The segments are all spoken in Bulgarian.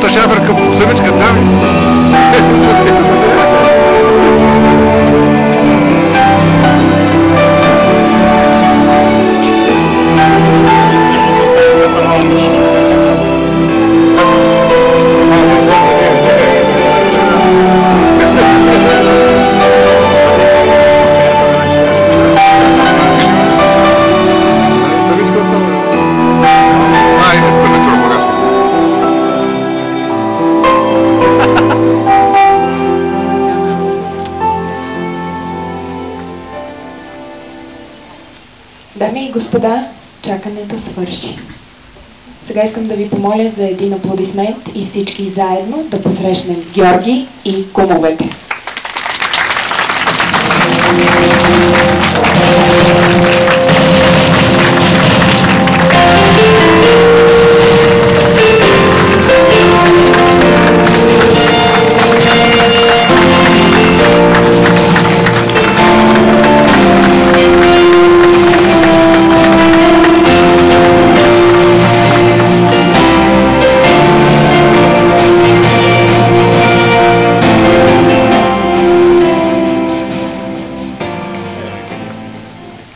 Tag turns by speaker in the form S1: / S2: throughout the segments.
S1: Първата шаферка по самичка дами.
S2: Дами и господа, чакането свърши. Сега искам да ви помоля за един аплодисмент и всички заедно да посрещнем Георги и кумовете.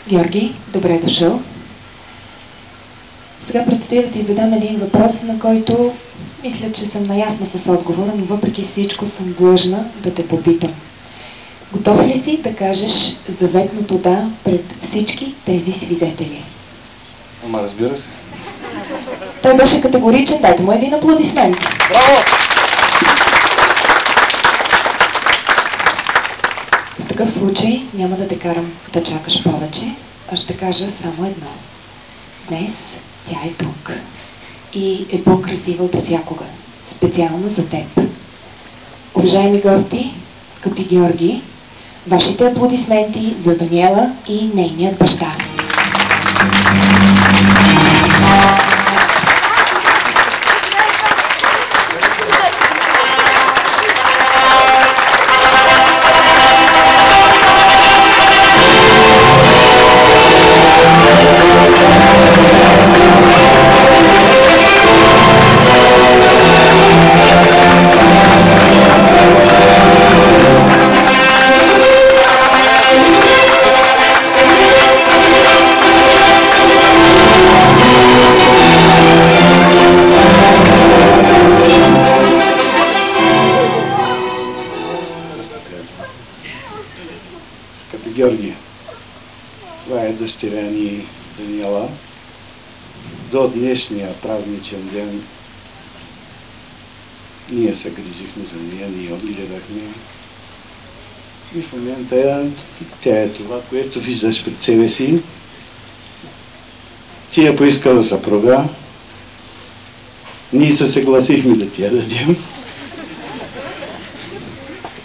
S2: Георги, добре дошъл. Сега предстои да ти задам един въпрос, на който мисля, че съм наясна с отговора, но въпреки всичко съм длъжна да те попитам. Готов ли си да кажеш заветното да пред всички тези свидетели?
S1: Ама разбира се.
S2: Той беше категоричен, дайте му един аплодисмент.
S1: Браво!
S2: В такъв случай няма да те карам да чакаш повече, а ще кажа само едно. Днес тя е тук и е по-красива от всякога. Специално за теб. Уважаеми гости, скъпи Георги, вашите аплодисменти за Даниела и нейният баща.
S3: Георги, това е дъщеря ни Даниела. До днешния празничен ден ние се грижихме за нея, ние отгледахме. И в момента тя е това, което виждаш пред себе си. Ти я поискала съпруга. Ние се съгласихме да ти я дадем.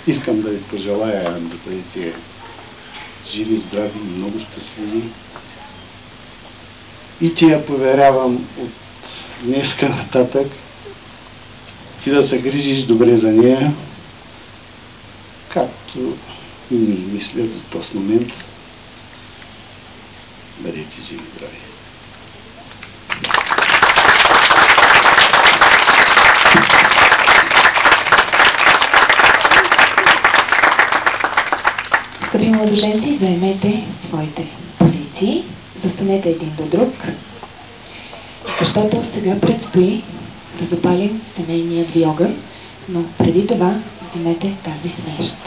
S3: Искам да ви пожелая да бъдете живи, здрави и много щастливи. И ти я поверявам от днеска нататък ти да се грижиш добре за нея, както и ние мисля до този момент. Бъдете живи, здрави.
S2: Скъпи младоженци, заемете своите позиции, застанете един до друг, защото сега предстои да запалим семейния ви огън, но преди това вземете тази свещ.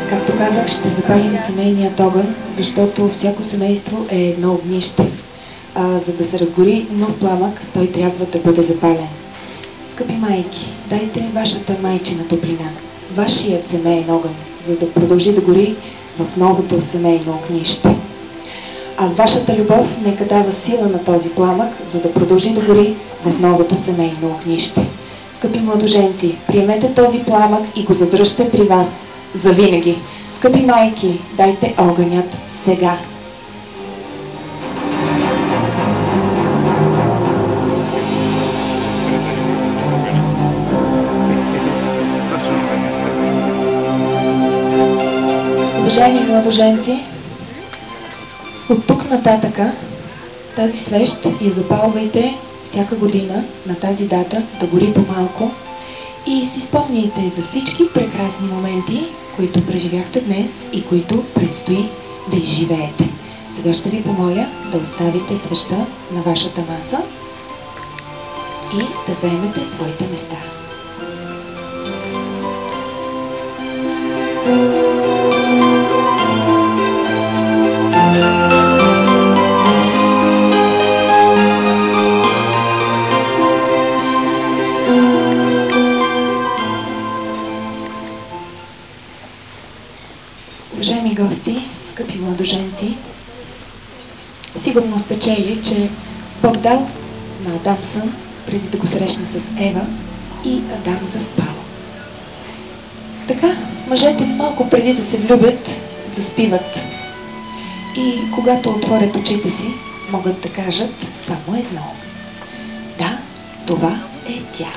S2: Както казах, ще запалим семейният огън, защото всяко семейство е едно огнище. За да се разгори нов пламък, той трябва да бъде запален. Скъпи майки, дайте вашата майчина топлина, вашият семейен огън, за да продължи да гори в новото семейно огнище. А вашата любов нека дава сила на този пламък, за да продължи да гори в новото семейно огнище. Скъпи младоженци, приемете този пламък и го задръжте при вас завинаги. Скъпи майки, дайте огънят сега. Уважаеми младоженци, от тук нататъка тази свещ я запалвайте всяка година на тази дата да гори по-малко и си спомняйте за всички прекрасни моменти, които преживяхте днес и които предстои да изживеете. Сега ще ви помоля да оставите свеща на вашата маса и да заемете своите места. Уважаеми гости, скъпи младоженци, сигурно сте чели, че Бог дал на Адам сън, преди да го срещне с Ева, и Адам заспал. Така, мъжете малко преди да се влюбят, заспиват. И когато отворят очите си, могат да кажат само едно. Да, това е тя.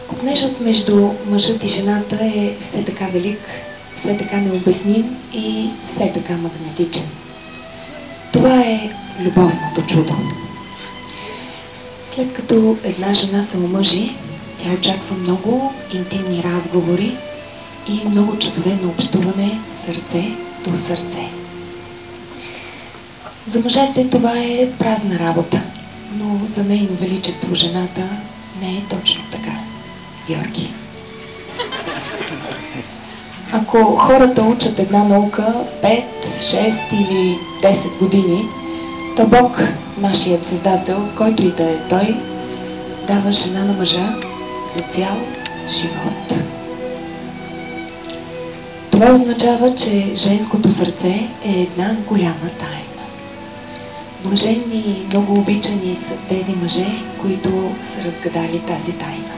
S2: Копнежът между мъжът и жената е все така велик, все така необясним и все така магнетичен. Това е любовното чудо. След като една жена се омъжи, тя очаква много интимни разговори и много часове на общуване сърце до сърце. За мъжете това е празна работа, но за нейно величество жената не е точно така. Георги. Ако хората учат една наука 5, 6 или 10 години, то Бог, нашият Създател, който и да е Той, дава жена на мъжа за цял живот. Това означава, че женското сърце е една голяма тайна. Блаженни и много обичани са тези мъже, които са разгадали тази тайна.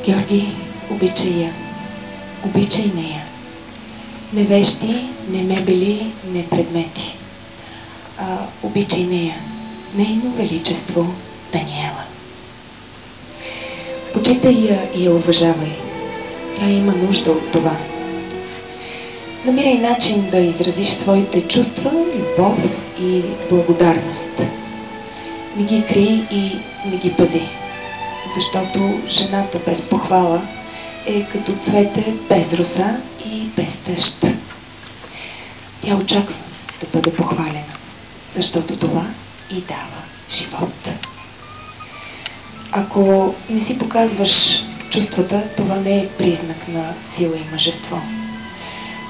S2: Георги, обичай я. Обичай нея. Не вещи, не мебели, не предмети. Обичай нея. Нейно величество Даниела. Почитай я и я уважавай. Тя има нужда от това. Намирай начин да изразиш своите чувства, любов и благодарност. Не ги крий и не ги пази. Защото жената без похвала е като цвете без роса и без дъжд. Тя очаква да бъде похвалена, защото това и дава живот. Ако не си показваш чувствата, това не е признак на сила и мъжество.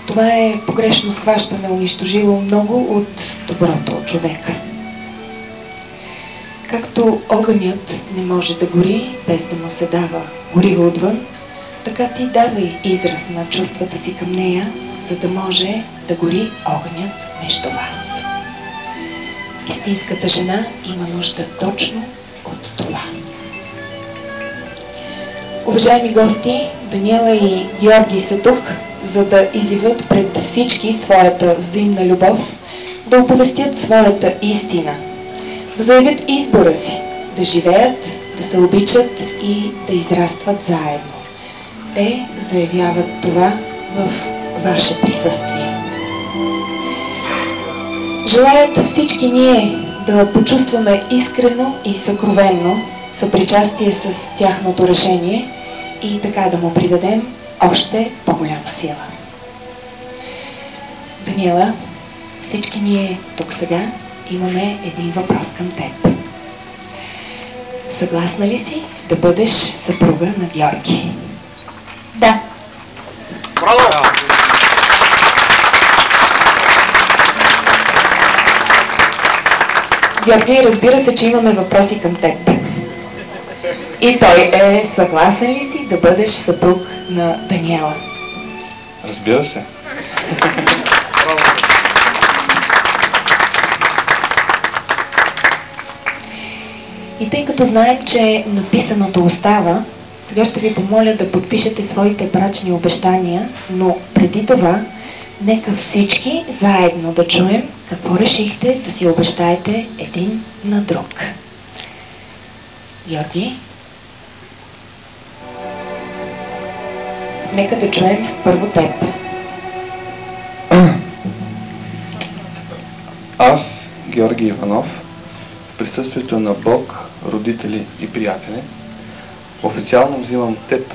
S2: Това е погрешно схващане, унищожило много от доброто от човека. Както огънят не може да гори, без да му се дава гориво отвън, така ти давай израз на чувствата си към нея, за да може да гори огънят между вас. Истинската жена има нужда точно от това. Уважаеми гости, Даниела и Георги са тук, за да изявят пред всички своята взаимна любов, да оповестят своята истина, да заявят избора си, да живеят, да се обичат и да израстват заедно. Те заявяват това в ваше присъствие. Желаят всички ние да почувстваме искрено и съкровенно съпричастие с тяхното решение и така да му придадем още по-голяма сила. Даниела, всички ние тук сега имаме един въпрос към теб. Съгласна ли си да бъдеш съпруга на Георги? Да.
S1: Браво!
S2: Георги, разбира се, че имаме въпроси към теб. И той е съгласен ли си да бъдеш съпруг на Даниела?
S1: Разбира се.
S2: И тъй като знаем, че написаното остава, сега ще ви помоля да подпишете своите брачни обещания, но преди това, нека всички заедно да чуем какво решихте да си обещаете един на друг. Георги? Нека да чуем първо теб.
S1: Аз, Георги Иванов, в присъствието на Бог, родители и приятели, официално взимам теб,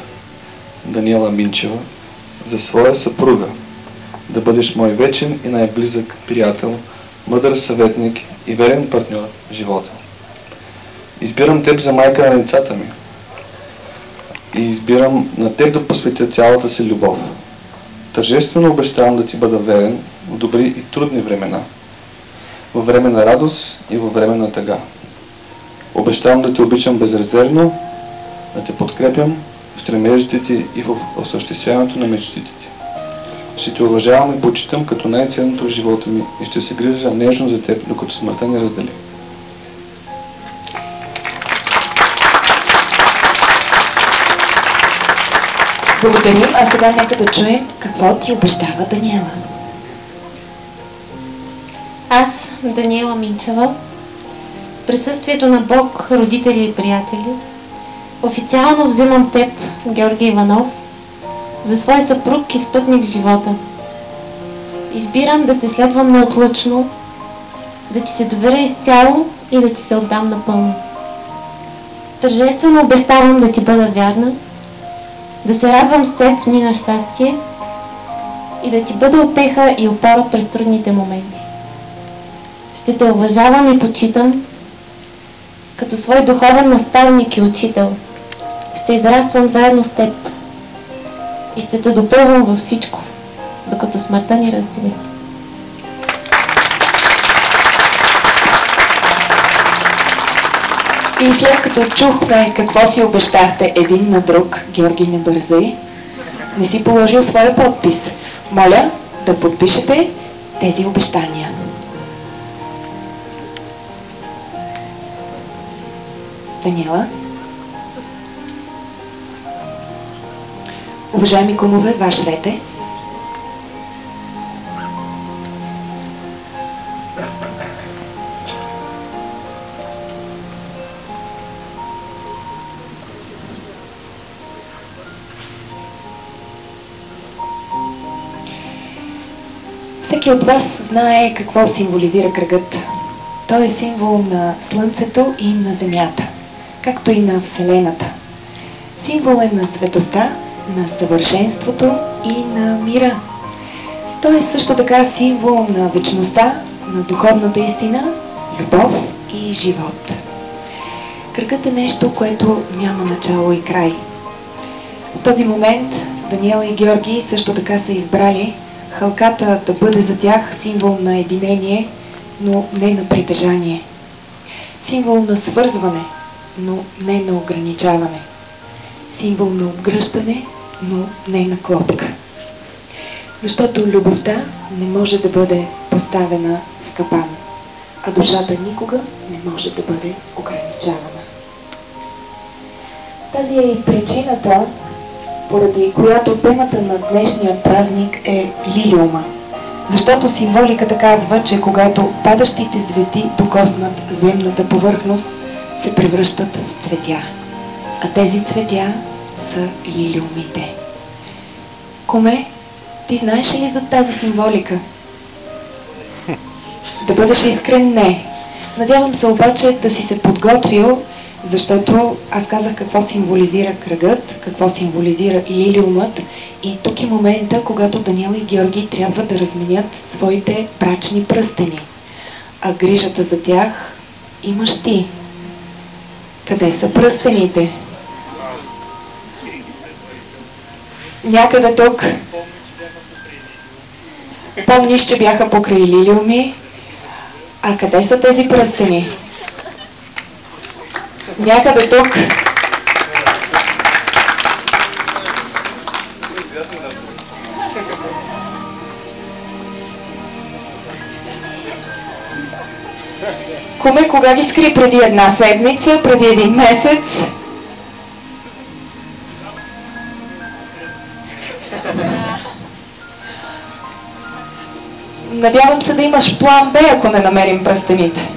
S1: Даниела Минчева, за своя съпруга, да бъдеш мой вечен и най-близък приятел, мъдър съветник и верен партньор в живота. Избирам теб за майка на децата ми и избирам на теб да посветя цялата си любов. Тържествено обещавам да ти бъда верен в добри и трудни времена, във време на радост и във време на тъга. Обещавам да те обичам безрезервно, да те подкрепям в стремежите ти и в осъществяването на мечтите ти. Ще те уважавам и почитам като най-ценното в живота ми и ще се грижа нежно за теб, докато смъртта ни раздели.
S2: Благодарим, а сега нека да чуем какво ти обещава Даниела.
S4: Аз, Даниела Минчева, в присъствието на Бог, родители и приятели, официално взимам теб, Георги Иванов, за свой съпруг и спътник в живота. Избирам да те следвам неотлъчно, да ти се доверя изцяло и да ти се отдам напълно. Тържествено обещавам да ти бъда вярна, да се радвам с теб в дни на щастие и да ти бъда утеха и опора през трудните моменти. Ще те уважавам и почитам като свой духовен наставник и учител. Ще израствам заедно с теб и ще те допълвам във всичко, докато смъртта ни раздели.
S2: И след като чухме какво си обещахте един на друг, Георги, не бързай, не си положил своя подпис. Моля да подпишете тези обещания. Даниела. Уважаеми кумове, ваш ред е. Всеки от вас знае какво символизира кръгът. Той е символ на Слънцето и на Земята, както и на Вселената. Символ е на светостта, на съвършенството и на мира. Той е също така символ на вечността, на духовната истина, любов и живот. Кръгът е нещо, което няма начало и край. В този момент Даниела и Георги също така са избрали халката да бъде за тях символ на единение, но не на притежание. Символ на свързване, но не на ограничаване. Символ на обгръщане, но не на клопка. Защото любовта не може да бъде поставена в капан, а душата никога не може да бъде ограничавана. Тази е и причината, поради която темата на днешния празник е лилиума. Защото символиката казва, че когато падащите звезди докоснат земната повърхност, се превръщат в цветя. А тези цветя са лилиумите. Коме, ти знаеш ли за тази символика? Да бъдеш искрен? Не. Надявам се обаче да си се подготвил, защото аз казах какво символизира кръгът, какво символизира лилиумът, и тук е момента, когато Даниела и Георги трябва да разменят своите брачни пръстени. А грижата за тях имаш ти. Къде са пръстените? Някъде тук. Помниш, че бяха покрай лилиуми. А къде са тези пръстени? Някъде тук. Куме, кога ги скри? Преди една седмица, преди един месец? Надявам се да имаш план Б, ако не намерим пръстените.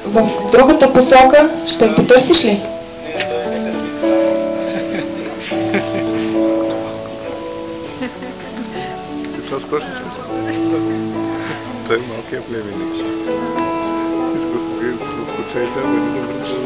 S2: В другата посока ще потърсиш ли?
S5: Защо скочи? Той е малкият племенник. Всичко скочи, сега да не добре.